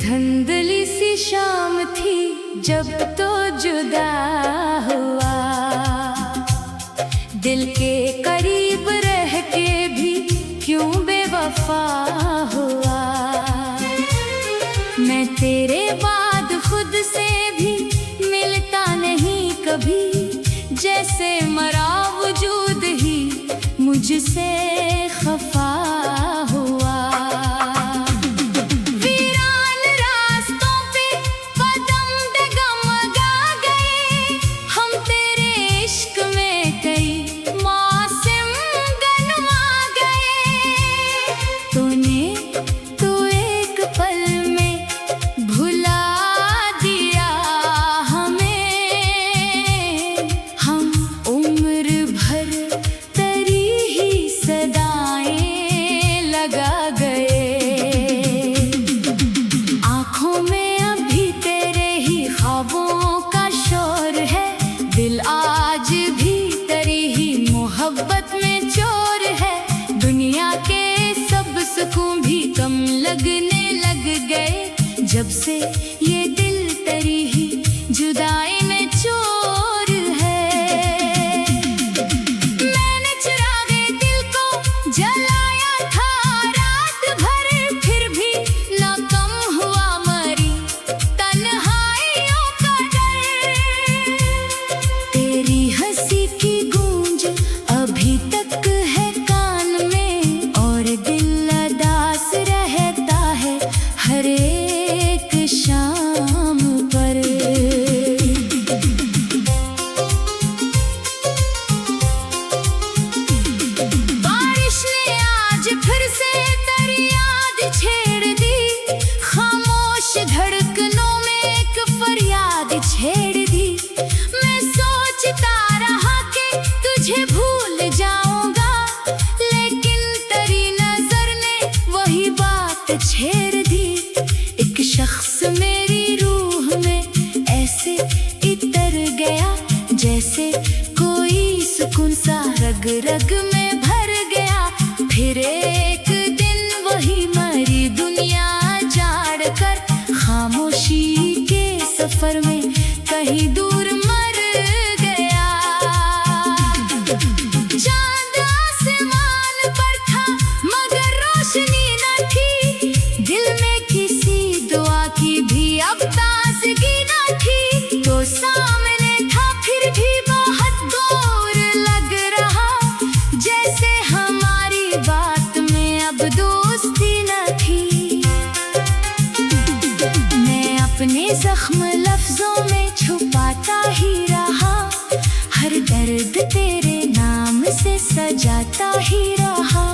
धुंधली सी शाम थी जब तो जुदा हुआ, दिल के करीब रह के भी क्यों बेवफा हुआ। मैं तेरे बाद खुद से भी मिलता नहीं कभी, जैसे मरा वजूद ही मुझसे खफा हुआ। दिल आज भी तेरी ही मोहब्बत में चोर है, दुनिया के सब सुकून भी कम लगने लग गए, जब से ये दिल तेरी ही जुदाई में चोर है। मैंने चिरागे दिल को जलाया था रात भर, फिर भी ना कम हुआ मरी तन्हाइयों का डर। तेरी हंसी की गूंज अभी तक है कान में, और दिल अदास रहता है हर एक शाम पर। बारिश ने आज फिर से तेरी याद छेड़ दी, खामोश धड़कनों में एक फरियाद छेड़ दी। मैं सोचता रहा कि तुझे भूल जाऊंगा, लेकिन तेरी नजर ने वही बात छेड़ दी। एक शख्स मेरी रूह में ऐसे इतर गया, जैसे कोई सुकून सा रग रग में भर गया। फिर एक दिन वही मरी दुनिया जाड़ कर, खामोशी के सफर में कहीं दूर मर गया। चांद आसमान पर था मगर रोशनी न थी, दिल में किसी दुआ की भी अब ताज़गी न थी। तो सामने था फिर भी बहुत दूर लग रहा, जैसे हमारी बात में अब दोस्ती न थी। मैं अपने जख्म लफ्जों में छुपाता ही रहा, हर दर्द तेरे नाम से सजाता ही रहा।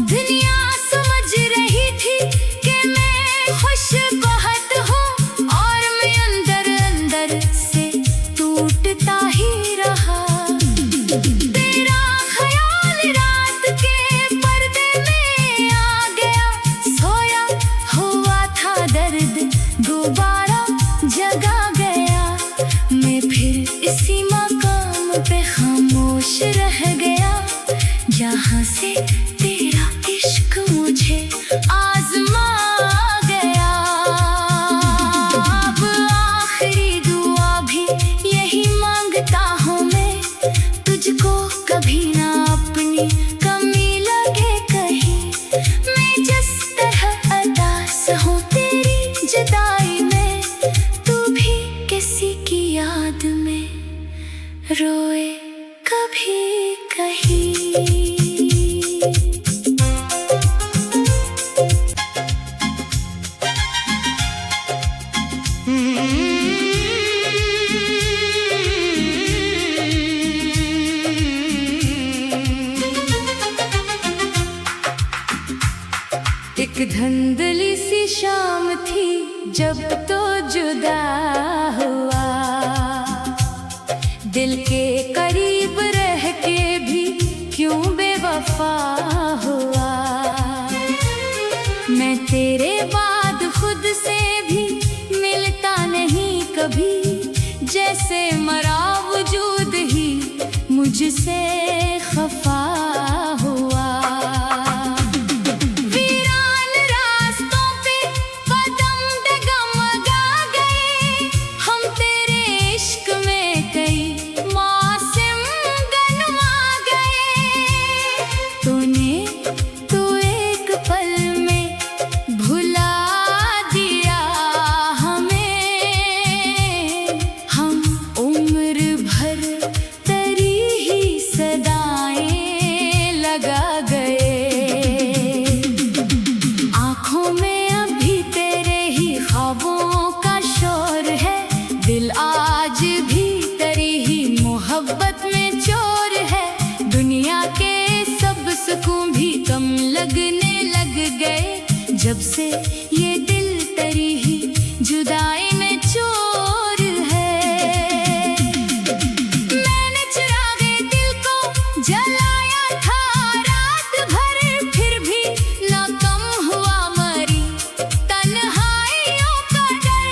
दुनिया समझ रही थी कि मैं खुश बहुत हूँ, और मैं अंदर अंदर से टूटता ही रहा। तेरा ख्याल रात के पर्दे में आ गया, सोया हुआ था दर्द दोबारा जगा गया। मैं फिर इसी मकाम पे खामोश रह गया, जहाँ से तेरा इश्क मुझे आजमा गया। अब आखिरी दुआ भी यही मांगता हूँ मैं, तुझको कभी ना अपनी कमी लगे कहीं। मैं जिस तरह अदास हूँ तेरी जुदाई में, तू भी किसी की याद में रोए कभी कहीं। एक धुंधली सी शाम थी जब तो जुदा हुआ, दिल के करीब रह के भी क्यों बेवफा हुआ। मैं तेरे बाद खुद से भी मिलता नहीं कभी, जैसे मरा वजूद ही मुझसे खफा हुआ। वीरान रास्तों पे कदम जब से ये दिल तेरी ही जुदाई में चोर है। मैंने चिरागे दिल को जलाया था रात भर, फिर भी ना कम हुआ मरी तन्हाइयों का डर।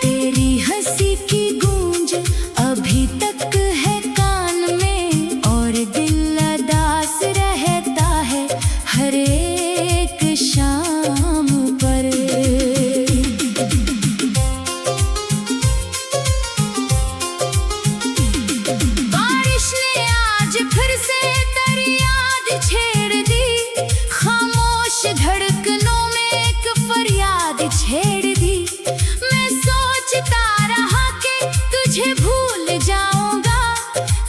तेरी हंसी की गूंज अभी तक है कान में, और दिल अदास रहता है हर एक शाम पर। बारिश ने आज फिर से तेरी याद छेड़ दी, खामोश धड़कनों में एक फरियाद छेड़ दी। मैं सोचता रहा कि तुझे भूल जाऊंगा,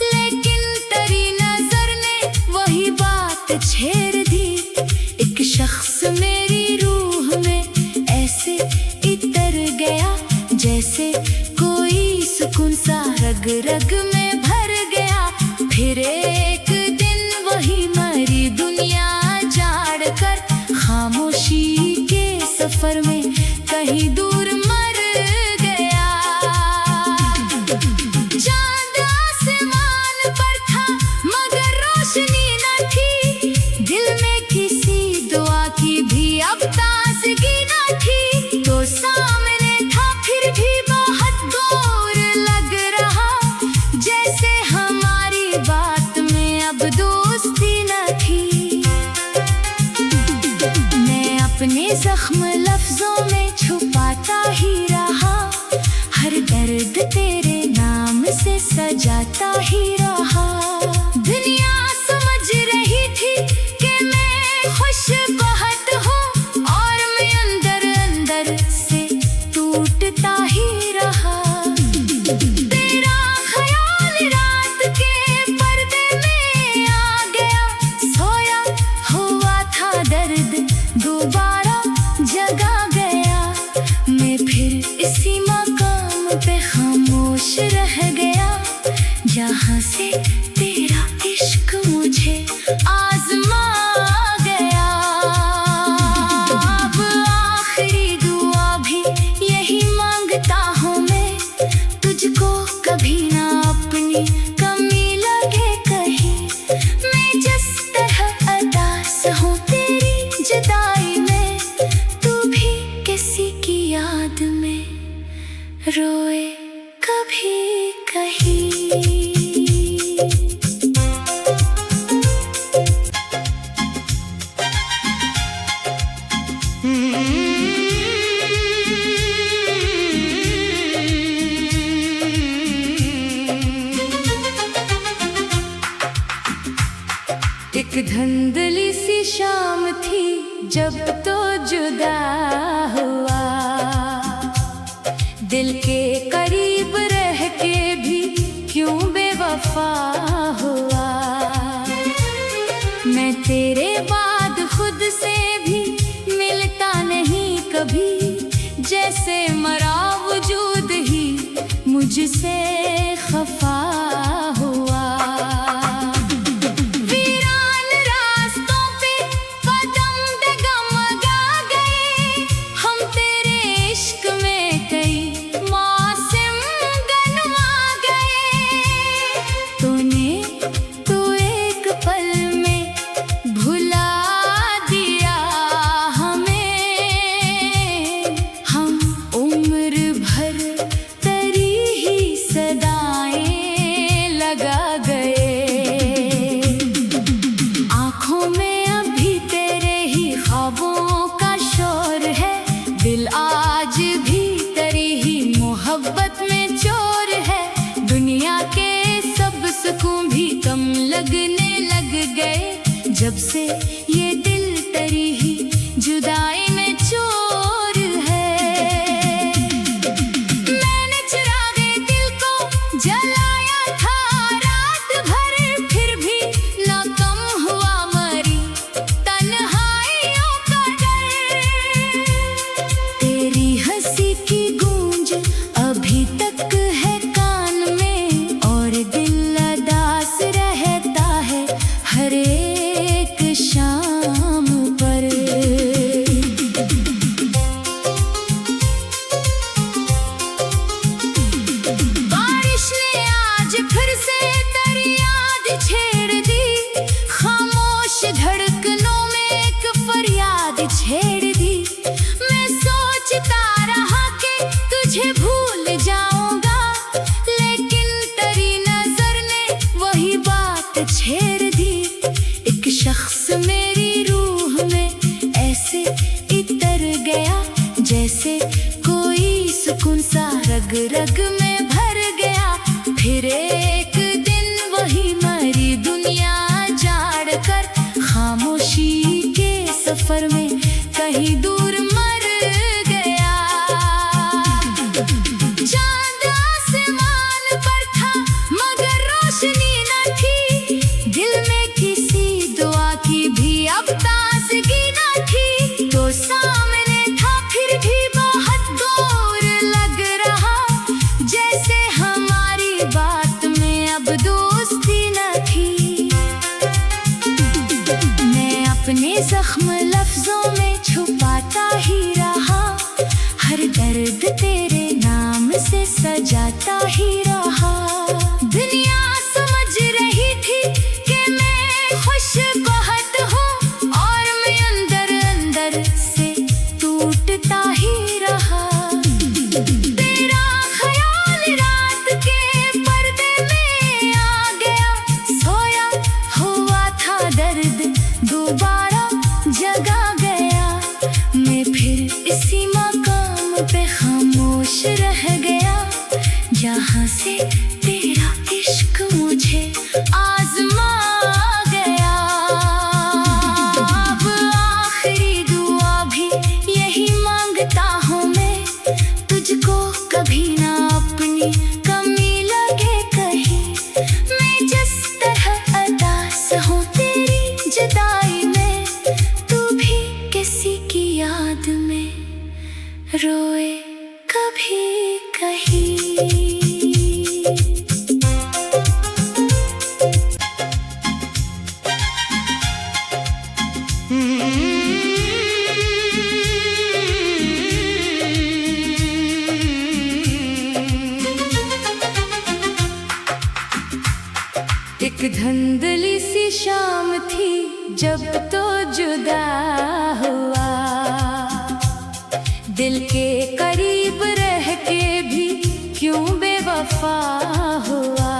लेकिन तेरी नजर ने वही बात छेड़ दी। एक शख्स मेरी रूह में ऐसे इतर गया, जैसे कोई सुकून सा रग रग में भर गया। फिर एक दिन वही मरी दुनिया जाड़ कर, खामोशी के सफर में कहीं दूर मर गया। चांद आसमान पर था मगर रोशनी न थी, दिल में किसी दुआ की भी अब ताजगी न थी। तो सामने था फिर भी बहुत दूर लग रहा, जैसे हमारी बात में अब दोस्ती न थी। मैं अपने जख्म लफ्जों में छुपाता ही रहा, हर दर्द तेरे नाम से सजाता ही रहा। दुनिया समझ रही थी कि मैं खुश बहुत हूँ, और मैं अंदर अंदर से टूटता ही रहा। तेरा ख्याल रात के पर्दे में आ गया, सोया हुआ था दर्द दोबारा जगा गया। मैं फिर इसी मकाम पे खामोश रह गया, जहाँ से तेरा इश्क मुझे आजमा गया। अब आखिरी दुआ भी यही मांगता हूँ मैं, तुझको कभी ना अपनी कमी लगे कहीं। मैं जिस तरह अदास हूँ तेरी जुदाई में, तू भी किसी की याद में रोए कभी कहीं। एक धुंधली सी शाम थी जब तो जुदा हुआ, दिल के करीब रह के भी क्यों बेवफा हुआ। मैं तेरे बाद खुद से भी मिलता नहीं कभी, जैसे मरा वजूद ही मुझसे खफा हुआ। वीरान रास्तों पे कदम डगमगा गए, हम तेरे इश्क में कई मौसम गनवा गए। तू एक पल में भुला दिया हमें, हम उम्र भर तेरी ही सदाएं लगा गए। आँखों में अभी तेरे ही ख्वाबों का शोर है, दिल आज भी तेरी ही मोहब्बत में चोर है। दुनिया के सब सुकून भी कम लगने लग गए, जब से ये दिल तेरी ही जुदाई में चोर है। मैंने चिरागे दिल को जलाया था रात भर, फिर भी ना कम हुआ मरी तन्हाइयों का डर। तेरी हंसी की गूंज अभी तक है कान में, और दिल अदास रहता है हर एक शाम पर। जैसे कोई सुकून सा रग रग में भर गया। फिर एक दिन वही मरी दुनिया जाड़ कर, खामोशी के सफर में कहीं दूर मर गया। चांद आसमान पर था मगर रोशनी न थी, दिल में किसी दुआ की भी अब ताज़गी न थी। तो सामने था फिर भी बहुत दूर लग रहा, जैसे हमारी बात में अब दोस्ती न थी। मैं अपने जख्म लफ्जों में छुपाता ही रहा, हर दर्द तेरे नाम से सजाता ही रहा। दुनिया समझ रही थी कि मैं खुश बहुत हूँ, और मैं अंदर अंदर से टूटता ही रहा। तेरा ख्याल रात के पर्दे में आ गया, सोया हुआ था दर्द दोबारा जगा गया। मैं फिर इसी मकाम पे खामोश रह गया, जहाँ से तेरा इश्क मुझे आजमा गया। अब आखिरी दुआ भी यही मांगता हूँ मैं, तुझको कभी ना अपनी कमी लगे कहीं। मैं जिस तरह अदास हूँ तेरी जुदाई में, तू भी किसी की याद में रोए कभी कहीं। एक धुंधली सी शाम थी जब तो जुदा हुआ, दिल के करीब रह के भी क्यों बेवफा हुआ।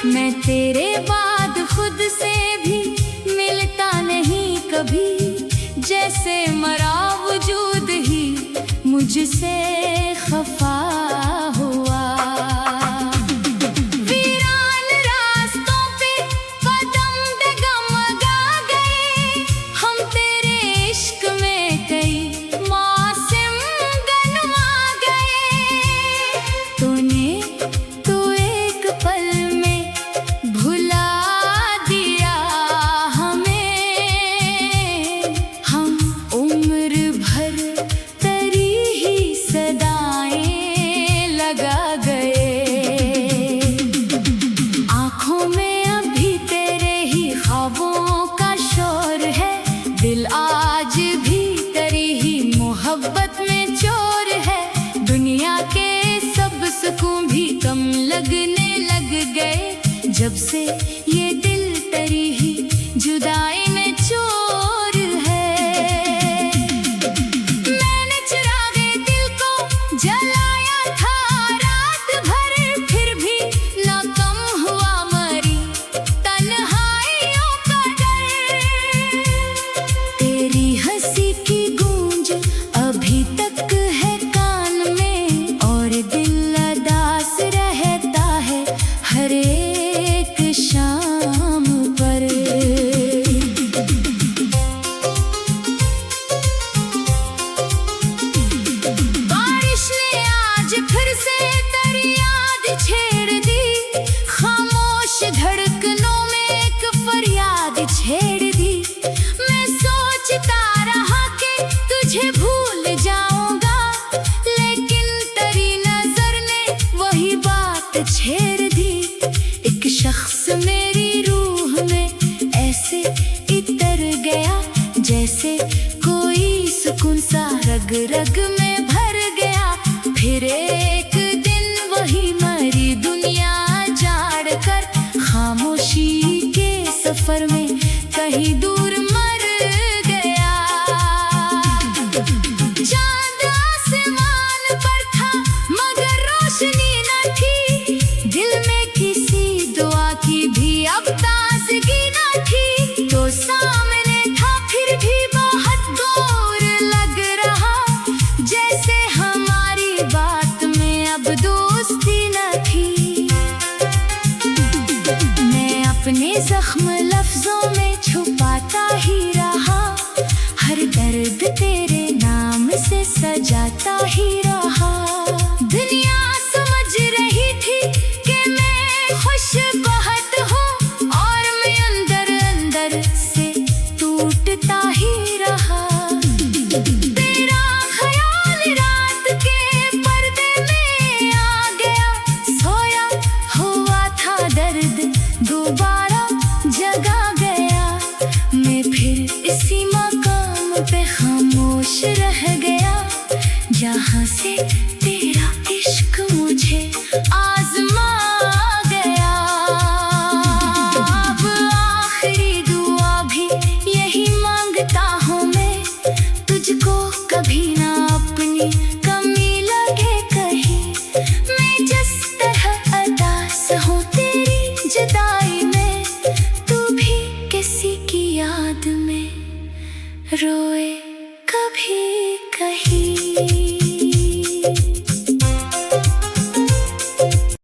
मैं तेरे बाद खुद से भी मिलता नहीं कभी, जैसे मरा वजूद ही मुझसे खफा हुआ। दिल आज भी तेरी ही मोहब्बत में चोर है, दुनिया के सब सुकून भी कम लगने लग गए, जब से ये दिल तेरी ही जुदाई में चोर है। मैंने चिरागे दिल को जलाया था रात भर, फिर भी ना कम हुआ मरी तन्हाइयों का डर। तेरी हंसी की गूंज अभी तक है कान में, और दिल अदास रहता है हर एक शाम पर। बारिश ने आज फिर से तेरी याद छेड़ दी, खामोश धड़कनों में एक फरियाद छेड़ दी। मैं सोचता रहा कि तुझे भूल जाऊंगा, लेकिन तेरी नजर ने वही बात छेड़ दी। एक शख्स मेरी रूह में ऐसे इतर गया, जैसे कोई सुकून सा रग रग में भर गया। फिर एक दिन वही मरी दुनिया जाड़ कर, खामोशी के सफर में कहीं दूर मर गया। चांद आसमान पर था मगर रोशनी न थी, दिल में किसी दुआ की भी अब ताज़गी न थी। तो सामने था फिर भी बहुत दूर लग रहा, वही रहा। दुनिया समझ रही थी कि मैं खुश बहुत हूँ और मैं अंदर अंदर से टूटता ही रहा। तेरा ख्याल रात के पर्दे में आ गया, सोया हुआ था दर्द दोबारा जगा गया। मैं फिर इसी मकाम पे खामोश रह गया, जहाँ से तेरा इश्क मुझे आजमा गया। अब आखिरी दुआ भी यही मांगता हूँ मैं, तुझको कभी ना अपनी कमी लगे कहीं। मैं जिस तरह अदास हूँ तेरी जुदाई